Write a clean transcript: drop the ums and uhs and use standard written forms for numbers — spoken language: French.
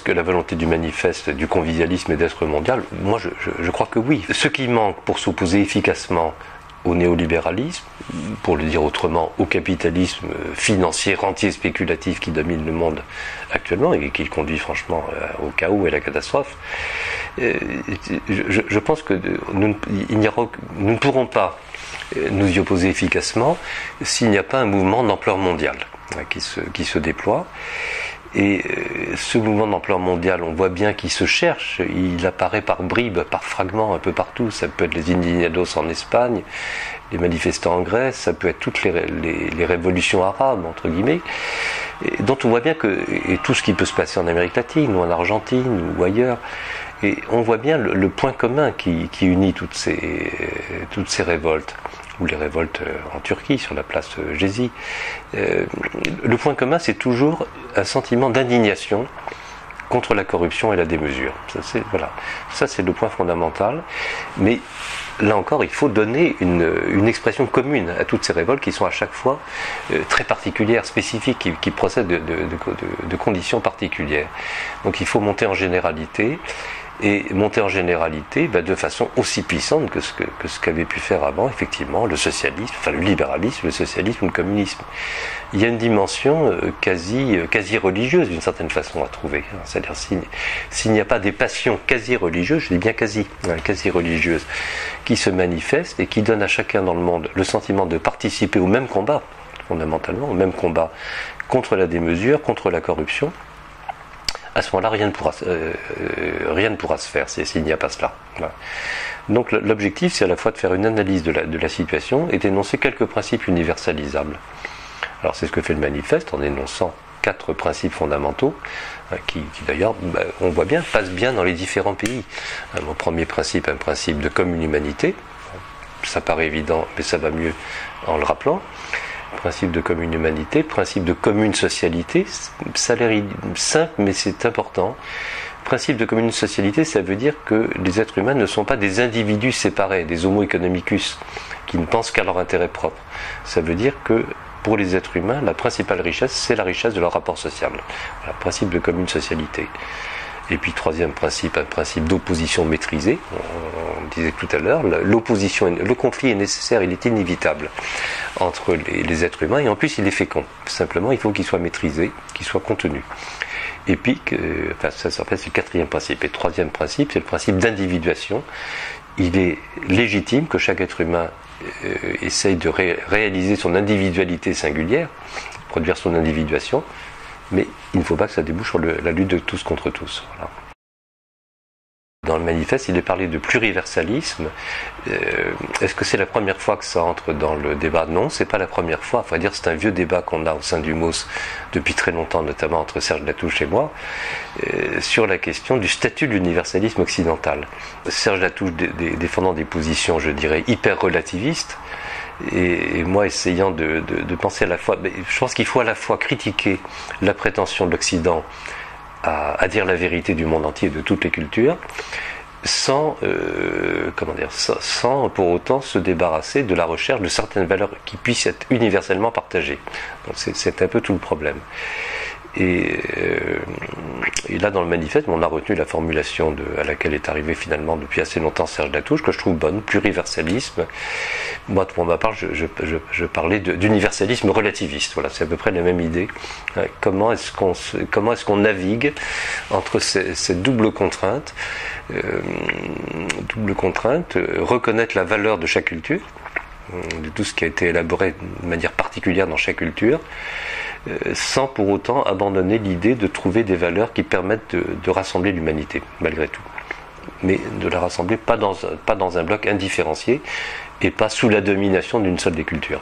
que la volonté du manifeste du convivialisme est d'être mondial? Moi, je crois que oui. Ce qui manque pour s'opposer efficacement au néolibéralisme, pour le dire autrement, au capitalisme financier, rentier, spéculatif qui domine le monde actuellement et qui conduit franchement au chaos et à la catastrophe, je pense que nous ne pourrons pas nous y opposer efficacement s'il n'y a pas un mouvement d'ampleur mondiale qui se déploie. Et ce mouvement d'ampleur mondiale, on voit bien qu'il se cherche, il apparaît par bribes, par fragments un peu partout. Ça peut être les indignados en Espagne, les manifestants en Grèce, ça peut être toutes les révolutions arabes, entre guillemets, et dont on voit bien et tout ce qui peut se passer en Amérique latine, ou en Argentine, ou ailleurs. Et on voit bien le point commun qui unit toutes ces révoltes, ou les révoltes en Turquie, sur la place Gezi. Le point commun, c'est toujours un sentiment d'indignation contre la corruption et la démesure. Ça, c'est le point fondamental. Mais là encore, il faut donner une expression commune à toutes ces révoltes qui sont à chaque fois très particulières, spécifiques, qui procèdent de conditions particulières. Donc il faut monter en généralité. Et monter en généralité de façon aussi puissante que ce qu'avait pu faire avant, effectivement, le socialisme, enfin le libéralisme, le socialisme ou le communisme. Il y a une dimension quasi religieuse, d'une certaine façon, à trouver. C'est-à-dire, s'il n'y a pas des passions quasi religieuses, je dis bien quasi religieuses, qui se manifestent et qui donnent à chacun dans le monde le sentiment de participer au même combat, fondamentalement, au même combat contre la démesure, contre la corruption, à ce moment-là, rien ne pourra se faire s'il n'y a pas cela. Voilà. Donc l'objectif, c'est à la fois de faire une analyse de la situation et d'énoncer quelques principes universalisables. Alors c'est ce que fait le manifeste en énonçant 4 principes fondamentaux qui d'ailleurs, on voit bien, passent bien dans les différents pays. Mon premier principe, un principe de commune humanité. Ça paraît évident, mais ça va mieux en le rappelant. Principe de commune humanité, principe de commune socialité, ça a l'air simple mais c'est important. Principe de commune socialité, ça veut dire que les êtres humains ne sont pas des individus séparés, des homo economicus, qui ne pensent qu'à leur intérêt propre. Ça veut dire que pour les êtres humains, la principale richesse, c'est la richesse de leur rapport social. Voilà, principe de commune socialité. Et puis troisième principe, un principe d'opposition maîtrisée. On disait tout à l'heure, le conflit est nécessaire, il est inévitable entre les êtres humains, et en plus il est fécond. Simplement, il faut qu'il soit maîtrisé, qu'il soit contenu. Et puis, ça en fait, c'est le 4e principe. Et le 3e principe, c'est le principe d'individuation. Il est légitime que chaque être humain essaye de réaliser son individualité singulière, produire son individuation, mais il ne faut pas que ça débouche sur la lutte de tous contre tous. Voilà. Dans le manifeste, il est parlé de pluriversalisme. Est-ce que c'est la première fois que ça entre dans le débat? Non, c'est pas la première fois. Il faut dire, c'est un vieux débat qu'on a au sein du MOS depuis très longtemps, notamment entre Serge Latouche et moi, sur la question du statut de l'universalisme occidental. Serge Latouche défendant des positions, je dirais, hyper relativistes, et moi essayant de penser à la fois, je pense qu'il faut à la fois critiquer la prétention de l'Occident à dire la vérité du monde entier, de toutes les cultures, sans pour autant se débarrasser de la recherche de certaines valeurs qui puissent être universellement partagées. Donc c'est un peu tout le problème. Et là, dans le manifeste, on a retenu la formulation à laquelle est arrivé finalement depuis assez longtemps Serge Latouche, que je trouve bonne, pluriversalisme. Moi, pour ma part, je parlais d'universalisme relativiste. Voilà, c'est à peu près la même idée. Comment est-ce qu'on navigue entre cette double contrainte, reconnaître la valeur de chaque culture, de tout ce qui a été élaboré de manière particulière dans chaque culture, sans pour autant abandonner l'idée de trouver des valeurs qui permettent de rassembler l'humanité, malgré tout. Mais de la rassembler pas dans un bloc indifférencié et pas sous la domination d'une seule des cultures.